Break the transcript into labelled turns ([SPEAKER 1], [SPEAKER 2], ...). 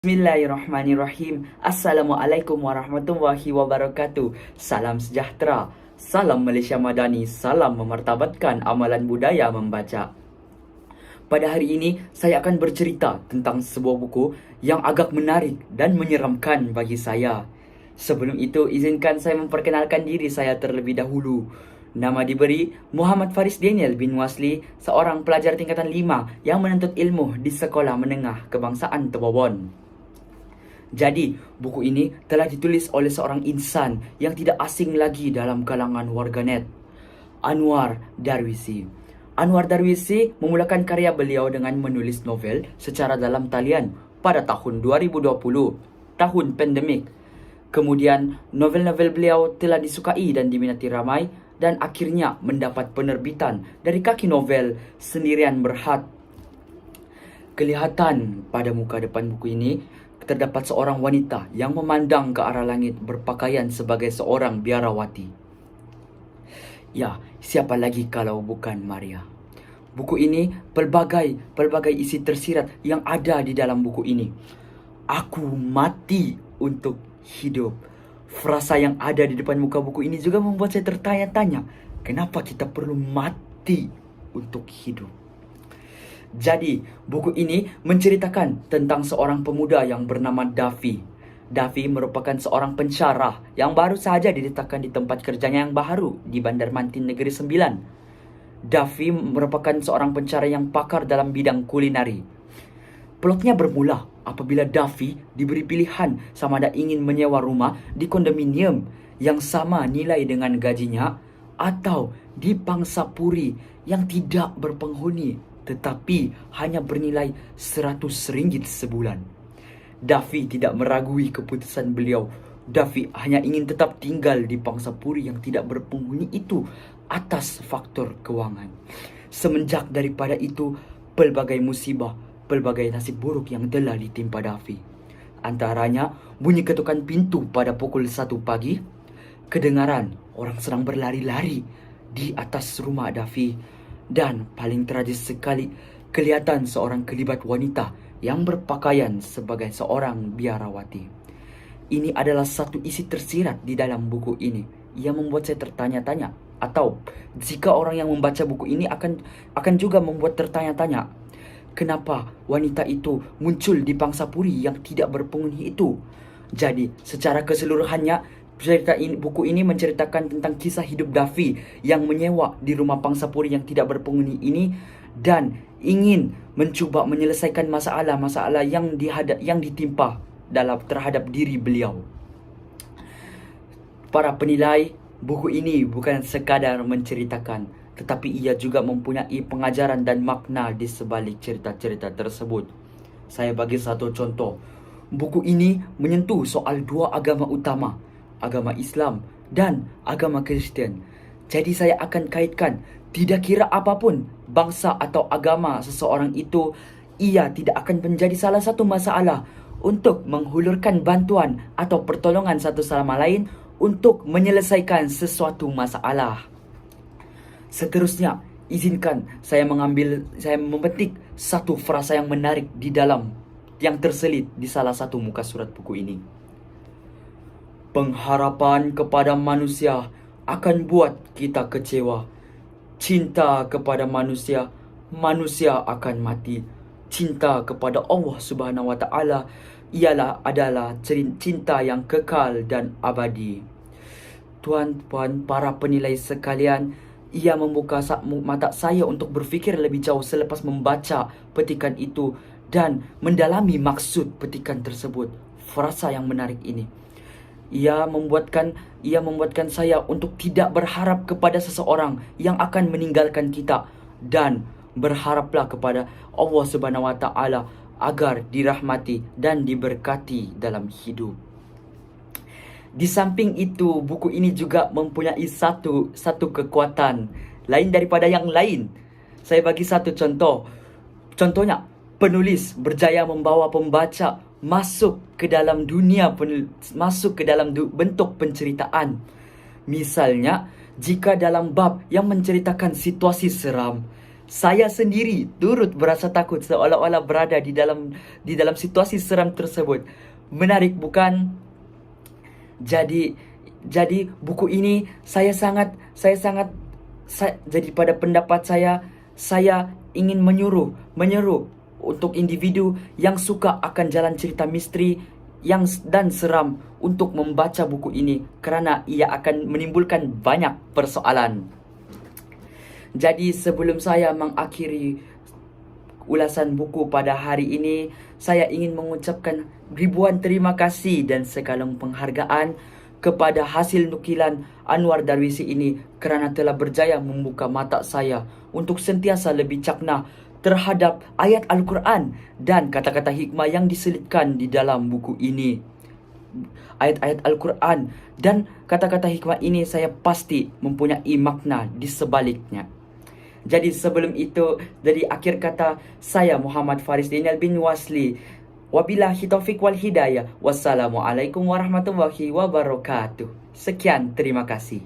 [SPEAKER 1] Bismillahirrahmanirrahim. Assalamualaikum warahmatullahi wabarakatuh. Salam sejahtera. Salam Malaysia Madani. Salam memartabatkan amalan budaya membaca. Pada hari ini, saya akan bercerita tentang sebuah buku yang agak menarik dan menyeramkan bagi saya. Sebelum itu, izinkan saya memperkenalkan diri saya terlebih dahulu. Nama diberi Muhammad Faris Daniel bin Wasli, seorang pelajar tingkatan 5 yang menuntut ilmu di Sekolah Menengah Kebangsaan Tebobon. Jadi, buku ini telah ditulis oleh seorang insan yang tidak asing lagi dalam kalangan warganet, Anwar Darwisi. Anwar Darwisi memulakan karya beliau dengan menulis novel secara dalam talian pada tahun 2020, tahun pandemik. Kemudian, novel-novel beliau telah disukai dan diminati ramai dan akhirnya mendapat penerbitan dari Kaki Novel Sendirian Berhad. Kelihatan pada muka depan buku ini terdapat seorang wanita yang memandang ke arah langit berpakaian sebagai seorang biarawati. Ya, siapa lagi kalau bukan Maria? Buku ini pelbagai isi tersirat yang ada di dalam buku ini. Aku mati untuk hidup. Frasa yang ada di depan muka buku ini juga membuat saya tertanya-tanya, kenapa kita perlu mati untuk hidup? Jadi, buku ini menceritakan tentang seorang pemuda yang bernama Davi. Davi merupakan seorang pensyarah yang baru saja diletakkan di tempat kerjanya yang baru di Bandar Mantin Negeri Sembilan. Davi merupakan seorang pensyarah yang pakar dalam bidang kulineri. Plotnya bermula apabila Davi diberi pilihan sama ada ingin menyewa rumah di kondominium yang sama nilai dengan gajinya atau di Pangsapuri yang tidak berpenghuni tetapi hanya bernilai RM100 sebulan. Davi tidak meragui keputusan beliau. Davi hanya ingin tetap tinggal di Pangsapuri yang tidak berpenghuni itu atas faktor keuangan. Semenjak daripada itu, pelbagai musibah, pelbagai nasib buruk yang telah ditimpa Davi. Antaranya, bunyi ketukan pintu pada pukul 1 pagi, kedengaran orang sedang berlari-lari di atas rumah Davi. Dan paling tragis sekali, kelihatan seorang kelibat wanita yang berpakaian sebagai seorang biarawati. Ini adalah satu isi tersirat di dalam buku ini yang membuat saya tertanya-tanya. Atau jika orang yang membaca buku ini akan juga membuat tertanya-tanya, kenapa wanita itu muncul di Pangsapuri yang tidak berpenghuni itu? Jadi, secara keseluruhannya, buku ini menceritakan tentang kisah hidup Davi yang menyewa di rumah Pangsapuri yang tidak berpenghuni ini dan ingin mencuba menyelesaikan masalah-masalah yang ditimpa terhadap diri beliau. Para penilai, buku ini bukan sekadar menceritakan, tetapi ia juga mempunyai pengajaran dan makna di sebalik cerita-cerita tersebut. Saya bagi satu contoh. Buku ini menyentuh soal dua agama utama, agama Islam dan agama Kristen. Jadi saya akan kaitkan, tidak kira apapun bangsa atau agama seseorang itu, ia tidak akan menjadi salah satu masalah untuk menghulurkan bantuan atau pertolongan satu sama lain untuk menyelesaikan sesuatu masalah. Seterusnya, izinkan saya memetik satu frasa yang menarik di dalam yang terselit di salah satu muka surat buku ini. Pengharapan kepada manusia akan buat kita kecewa. Cinta kepada manusia, manusia akan mati. Cinta kepada Allah Subhanahu wa Ta'ala adalah cinta yang kekal dan abadi. Tuan-tuan, para penilai sekalian, ia membuka mata saya untuk berfikir lebih jauh selepas membaca petikan itu dan mendalami maksud petikan tersebut. Frasa yang menarik ini, Ia membuatkan saya untuk tidak berharap kepada seseorang yang akan meninggalkan kita dan berharaplah kepada Allah Subhanahu wa Ta'ala agar dirahmati dan diberkati dalam hidup. Di samping itu, buku ini juga mempunyai satu kekuatan lain daripada yang lain. Saya bagi satu contoh. Contohnya, penulis berjaya membawa pembaca masuk ke dalam bentuk penceritaan. Misalnya, jika dalam bab yang menceritakan situasi seram, Saya sendiri turut berasa takut seolah-olah berada di dalam situasi seram tersebut. Menarik bukan? Jadi buku ini jadi pada pendapat saya ingin menyeru untuk individu yang suka akan jalan cerita misteri dan seram untuk membaca buku ini, karena ia akan menimbulkan banyak persoalan. Jadi sebelum saya mengakhiri ulasan buku pada hari ini, saya ingin mengucapkan ribuan terima kasih dan sekalung penghargaan kepada hasil nukilan Anwar Darwisi ini, kerana telah berjaya membuka mata saya untuk sentiasa lebih cakna terhadap ayat Al-Quran dan kata-kata hikmah yang diselipkan di dalam buku ini. Ayat-ayat Al-Quran dan kata-kata hikmah ini saya pasti mempunyai makna di sebaliknya. Jadi sebelum itu, dari akhir kata, saya Muhammad Faris Daniel bin Wasli. Wabillahi taufiq wal hidayah. Wassalamualaikum warahmatullahi wabarakatuh. Sekian, terima kasih.